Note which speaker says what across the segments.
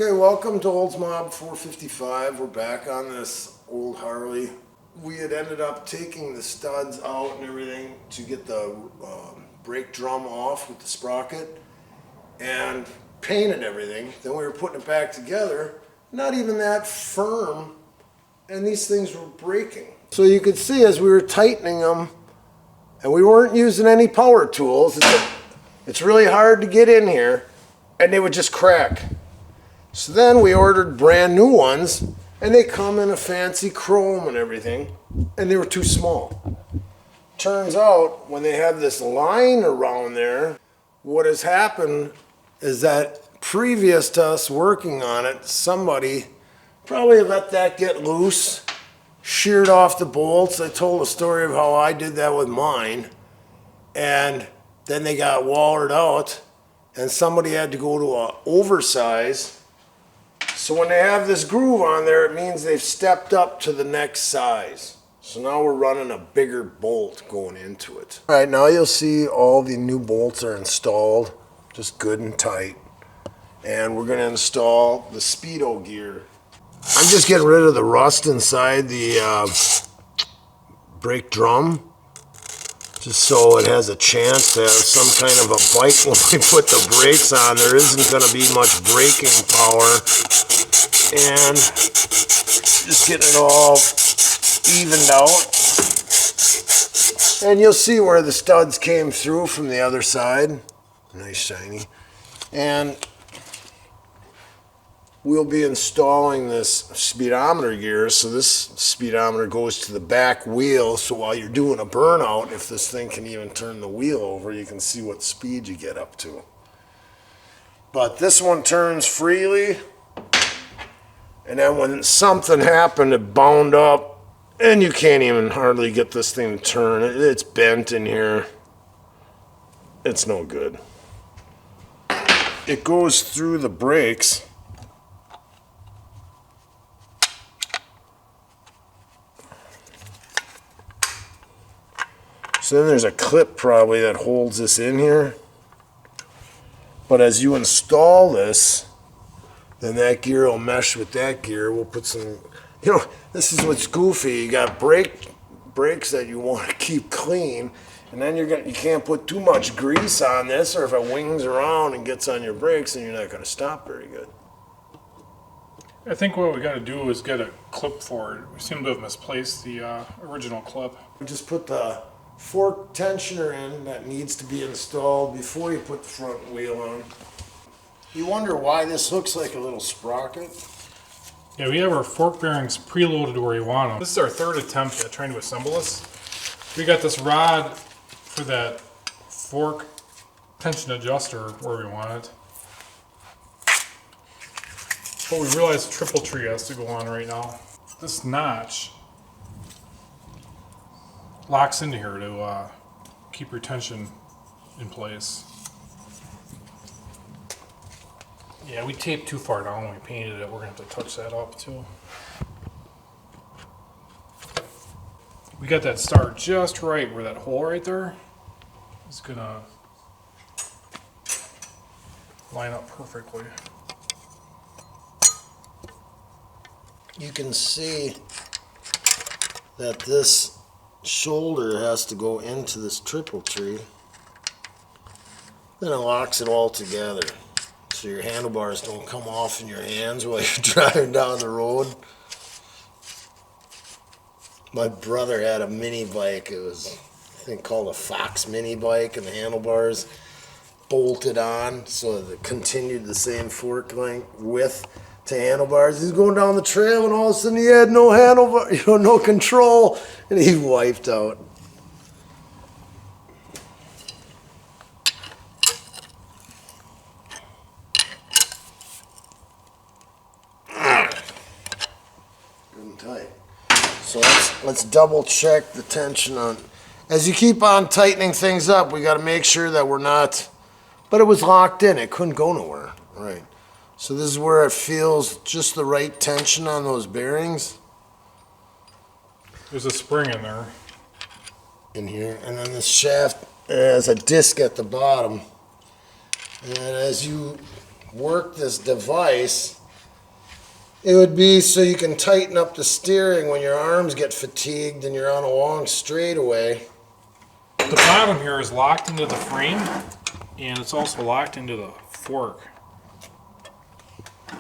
Speaker 1: Okay, welcome to Olds Mob 455. We're back on this old Harley. We had ended up taking the studs out and everything to get the brake drum off with the sprocket and painted everything. Then we were putting it back together, not even that firm, and these things were breaking. So you could see as we were tightening them, and we weren't using any power tools, it's really hard to get in here, and they would just crack. So then we ordered brand new ones, and they come in a fancy chrome and everything, and they were too small. Turns out, when they have this line around there, what has happened is that previous to us working on it, somebody probably let that get loose, sheared off the bolts. I told a story of how I did that with mine, and then they got wallered out, and somebody had to go to an oversize. So when they have this groove on there, it means they've stepped up to the next size. So now we're running a bigger bolt going into it. All right, now you'll see all the new bolts are installed, just good and tight. And we're gonna install the Speedo gear. I'm just getting rid of the rust inside the brake drum, just so it has a chance to have some kind of a bite when we put the brakes on. There isn't gonna be much braking power. And just getting it all evened out. And you'll see where the studs came through from the other side. Nice shiny. And we'll be installing this speedometer gear. So this speedometer goes to the back wheel. So while you're doing a burnout, if this thing can even turn the wheel over, you can see what speed you get up to. But this one turns freely. And then when something happened, it bound up, and you can't even hardly get this thing to turn. It's bent in here. It's no good. It goes through the brakes. So then there's a clip probably that holds this in here. But as you install this, then that gear will mesh with that gear. We'll put some, this is what's goofy. You got brakes that you want to keep clean, and then you can't put too much grease on this, or if it wings around and gets on your brakes, then you're not going to stop very good.
Speaker 2: I think what we got to do is get a clip for it. We seem to have misplaced the original clip.
Speaker 1: Just put the fork tensioner in that needs to be installed before you put the front wheel on. You wonder why this looks like a little sprocket?
Speaker 2: Yeah, we have our fork bearings preloaded where we want them. This is our third attempt at trying to assemble this. We got this rod for that fork tension adjuster where we want it. But we realized triple tree has to go on right now. This notch locks into here to keep your tension in place. Yeah, we taped too far down when we painted it. We're going to have to touch that up too. We got that star just right where that hole right there is going to line up perfectly.
Speaker 1: You can see that this shoulder has to go into this triple tree. Then it locks it all together, so your handlebars don't come off in your hands while you're driving down the road. My brother had a mini bike. It was, I think, called a Fox mini bike, and the handlebars bolted on, so it continued the same fork length width to handlebars. He's going down the trail, and all of a sudden he had no handlebar, no control, and he wiped out. Tight. So let's double check the tension on. As you keep on tightening things up, we got to make sure that we're not, but it was locked in. It couldn't go nowhere. Right. So this is where it feels just the right tension on those bearings.
Speaker 2: There's a spring in there.
Speaker 1: In here. And then this shaft has a disc at the bottom. And as you work this device, It would be so you can tighten up the steering when your arms get fatigued and you're on a long straightaway.
Speaker 2: The bottom here is locked into the frame, and it's also locked into the fork.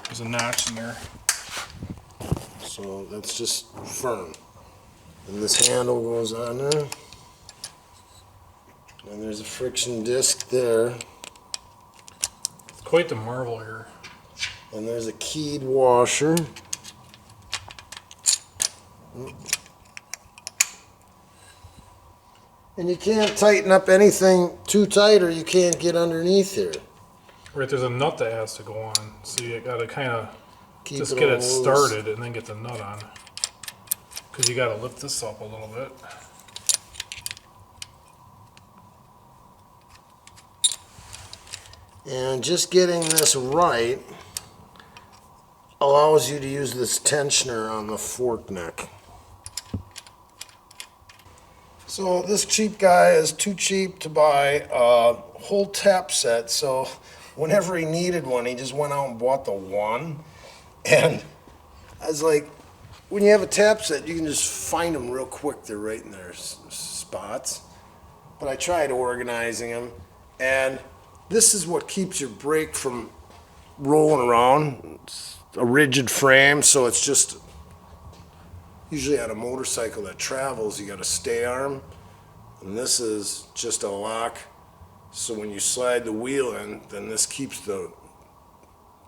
Speaker 2: There's a notch in there.
Speaker 1: So that's just firm. And this handle goes on there. And there's a friction disc there.
Speaker 2: It's quite the marvel here.
Speaker 1: And there's a keyed washer. And you can't tighten up anything too tight or you can't get underneath here.
Speaker 2: Right, there's a nut that has to go on, so you gotta kind of just
Speaker 1: it
Speaker 2: get
Speaker 1: all
Speaker 2: it
Speaker 1: loose.
Speaker 2: started and then get the nut on. Because you gotta lift this up a little bit.
Speaker 1: And just getting this right allows you to use this tensioner on the fork neck. So this cheap guy is too cheap to buy a whole tap set, so whenever he needed one, he just went out and bought the one. And I was like, when you have a tap set, you can just find them real quick. They're right in their spots. But I tried organizing them, and this is what keeps your brake from rolling around. It's a rigid frame, so it's just, usually on a motorcycle that travels, you got a stay arm, and this is just a lock. So when you slide the wheel in, then this keeps the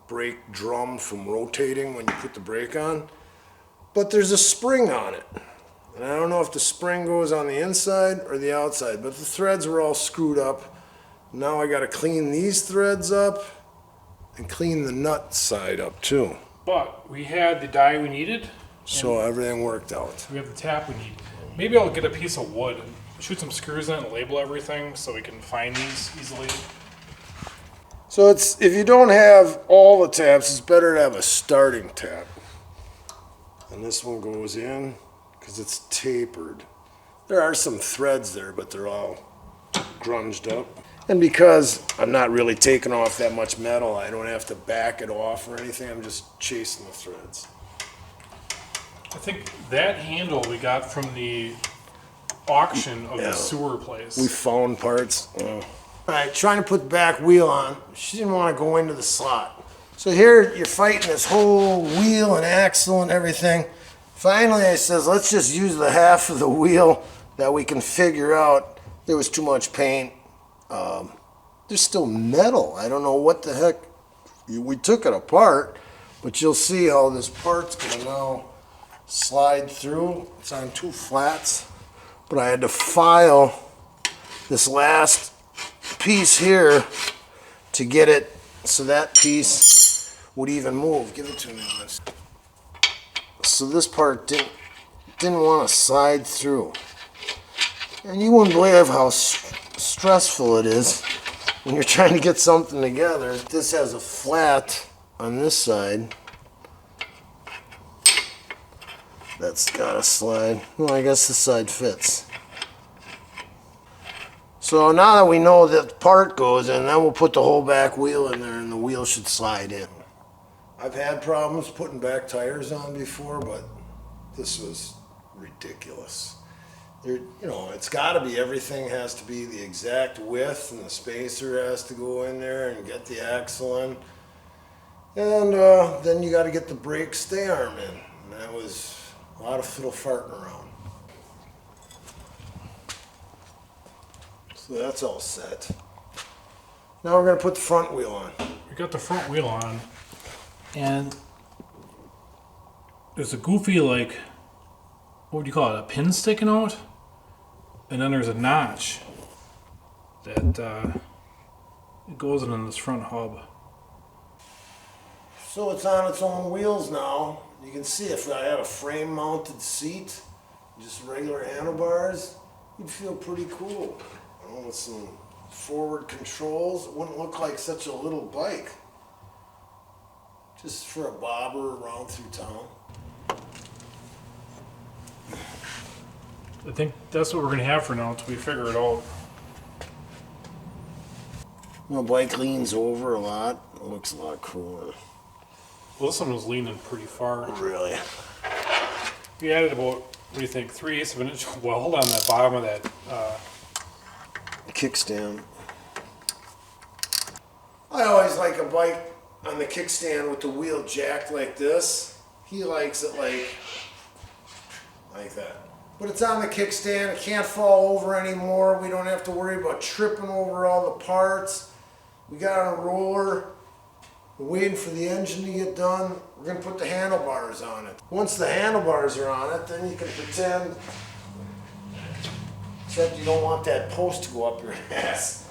Speaker 1: brake drum from rotating when you put the brake on. But there's a spring on it. And I don't know if the spring goes on the inside or the outside, but the threads were all screwed up. Now I got to clean these threads up and clean the nut side up too.
Speaker 2: But we had the die we needed.
Speaker 1: So everything worked out.
Speaker 2: We have the tap we need. Maybe I'll get a piece of wood and shoot some screws in it and label everything so we can find these easily.
Speaker 1: So it's, if you don't have all the taps, it's better to have a starting tap. And this one goes in because it's tapered. There are some threads there, but they're all grunged up. And because I'm not really taking off that much metal, I don't have to back it off or anything. I'm just chasing the threads.
Speaker 2: I think that handle we got from the auction of the sewer place.
Speaker 1: We found parts. All right, trying to put the back wheel on. She didn't want to go into the slot. So here you're fighting this whole wheel and axle and everything. Finally, I says, let's just use the half of the wheel that we can figure out. There was too much paint. There's still metal. I don't know what the heck. We took it apart, but you'll see how this part's gonna now slide through. It's on two flats, but I had to file this last piece here to get it so that piece would even move. Give it to me on this. So this part didn't want to slide through. And you wouldn't believe how stressful it is when you're trying to get something together. This has a flat on this side. That's gotta slide. Well, I guess this side fits. So now that we know that part goes in, then we'll put the whole back wheel in there and the wheel should slide in. I've had problems putting back tires on before, but this was ridiculous. It's got to be, everything has to be the exact width, and the spacer has to go in there and get the axle in. And then you got to get the brake stay arm in. And that was a lot of fiddle farting around. So that's all set. Now we're going to put the front wheel on.
Speaker 2: We got the front wheel on, and there's a goofy, like, what would you call it, a pin sticking out? And then there's a notch that it goes in this front hub.
Speaker 1: So it's on its own wheels now. You can see if I had a frame mounted seat, just regular handlebars, you'd feel pretty cool. With some forward controls, it wouldn't look like such a little bike. Just for a bobber around through town.
Speaker 2: I think that's what we're going to have for now until we figure it out.
Speaker 1: The bike leans over a lot. It looks a lot cooler.
Speaker 2: Well, this one was leaning pretty far.
Speaker 1: Really?
Speaker 2: We added about, what do you think, 3/8 of an inch weld on the bottom of that.
Speaker 1: Kickstand. I always like a bike on the kickstand with the wheel jacked like this. He likes it like that. But it's on the kickstand. It can't fall over anymore. We don't have to worry about tripping over all the parts. We got a roller. We're waiting for the engine to get done. We're going to put the handlebars on it. Once the handlebars are on it, then you can pretend, except you don't want that post to go up your ass.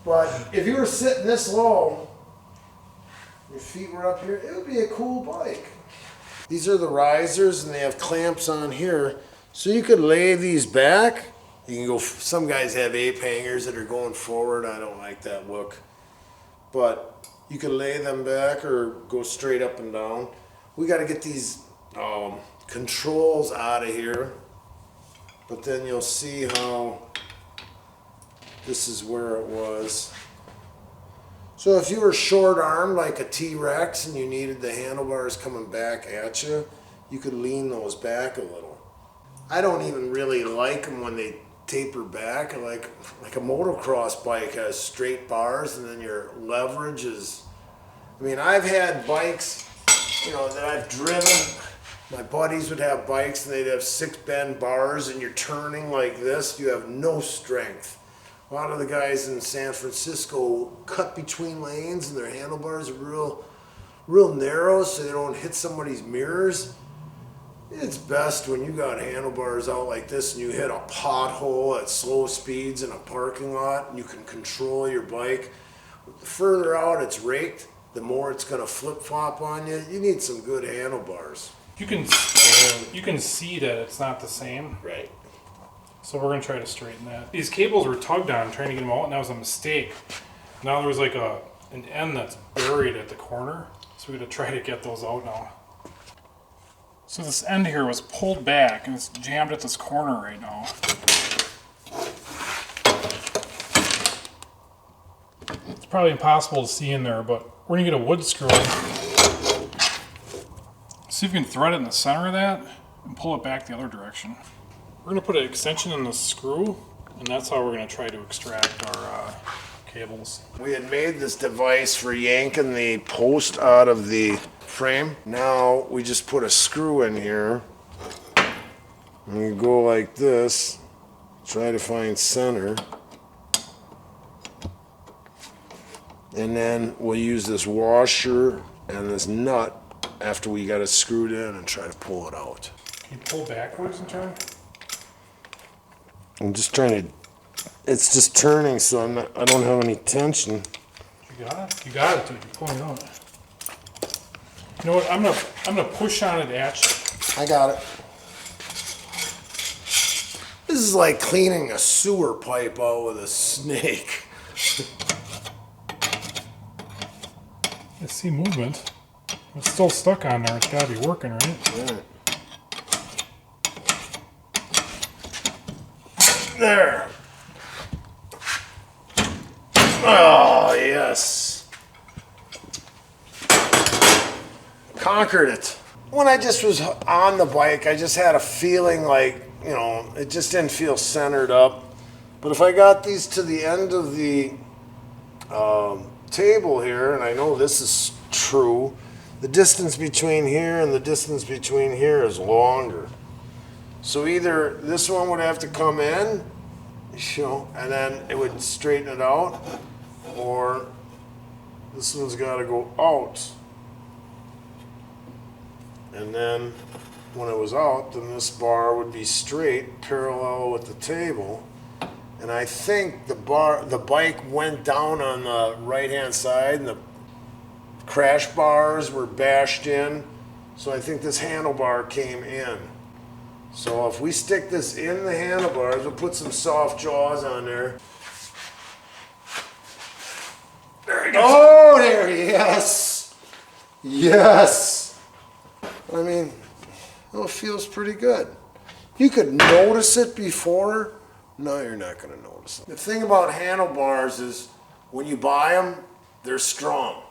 Speaker 1: But if you were sitting this low, your feet were up here, it would be a cool bike. These are the risers, and they have clamps on here. So you could lay these back. You can go, some guys have ape hangers that are going forward. I don't like that look. But you can lay them back or go straight up and down. We got to get these controls out of here. But then you'll see how this is where it was. So if you were short-armed like a T-Rex and you needed the handlebars coming back at you, you could lean those back a little. I don't even really like them when they taper back. Like a motocross bike has straight bars, and then your leverage is, I mean, I've had bikes, you know, that I've driven. My buddies would have bikes and they'd have 6 bend bars, and you're turning like this, you have no strength. A lot of the guys in San Francisco cut between lanes, and their handlebars are real narrow so they don't hit somebody's mirrors. It's best when you got handlebars out like this and you hit a pothole at slow speeds in a parking lot, and you can control your bike. The further out it's raked, the more it's going to flip-flop on you. You need some good handlebars.
Speaker 2: You can see that it's not the same.
Speaker 1: Right.
Speaker 2: So we're going to try to straighten that. These cables were tugged on trying to get them out, and that was a mistake. Now there's like an end that's buried at the corner, so we're going to try to get those out now. So this end here was pulled back, and it's jammed at this corner right now. It's probably impossible to see in there, but we're going to get a wood screw. See if we can thread it in the center of that and pull it back the other direction. We're going to put an extension in the screw, and that's how we're going to try to extract our cables.
Speaker 1: We had made this device for yanking the post out of the frame. Now we just put a screw in here, and you go like this, try to find center, and then we'll use this washer and this nut after we got it screwed in and try to pull it out.
Speaker 2: Can you pull backwards and turn?
Speaker 1: I'm just trying to, it's just turning, so I don't have any tension.
Speaker 2: You got it? You got it, dude. You're pulling it out. You know what? I'm gonna push on it at you.
Speaker 1: I got it. This is like cleaning a sewer pipe out with a snake.
Speaker 2: I see movement. It's still stuck on there. It's gotta be working, right?
Speaker 1: Right. There. Oh, yes. Conquered it. When I just was on the bike, I just had a feeling like, you know, it just didn't feel centered up. But if I got these to the end of the table here, and I know this is true, the distance between here and the distance between here is longer. So either this one would have to come in, you know, and then it would straighten it out, or this one's got to go out. And then when it was out, then this bar would be straight, parallel with the table. And I think the bike went down on the right-hand side, and the crash bars were bashed in. So I think this handlebar came in. So if we stick this in the handlebars, we'll put some soft jaws on there. There he goes. Oh, there, yes. Yes. I mean, well, it feels pretty good. You could notice it before. No, you're not going to notice it. The thing about handlebars is when you buy them, they're strong.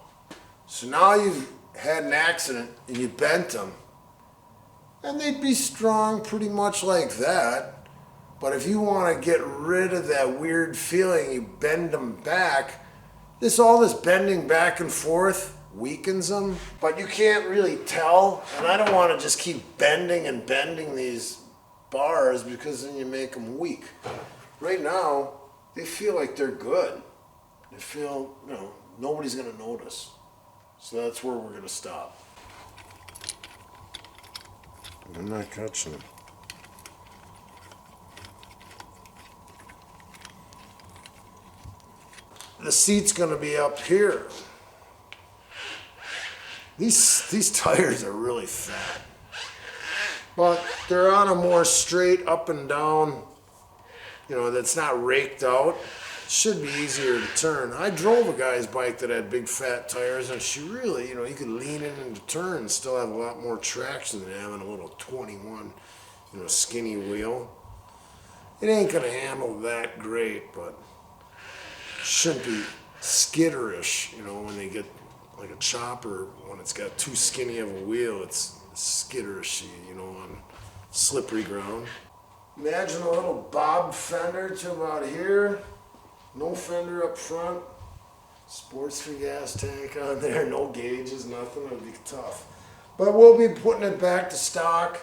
Speaker 1: So now you've had an accident and you bent them, and they'd be strong pretty much like that. But if you want to get rid of that weird feeling, you bend them back. All this bending back and forth weakens them, but you can't really tell. And I don't want to just keep bending and bending these bars because then you make them weak. Right now, they feel like they're good. They feel, nobody's going to notice. So that's where we're going to stop. I'm not catching them. The seat's going to be up here. These tires are really fat, but they're on a more straight up and down, that's not raked out. It should be easier to turn. I drove a guy's bike that had big fat tires, and she really, you could lean in and turn and still have a lot more traction than having a little 21, skinny wheel. It ain't gonna handle that great, but shouldn't be skitterish, when they get like a chopper, when it's got too skinny of a wheel, it's skitterishy, on slippery ground. Imagine a little bob fender to about here, no fender up front, Sportster gas tank on there, no gauges, nothing, it'd be tough. But we'll be putting it back to stock.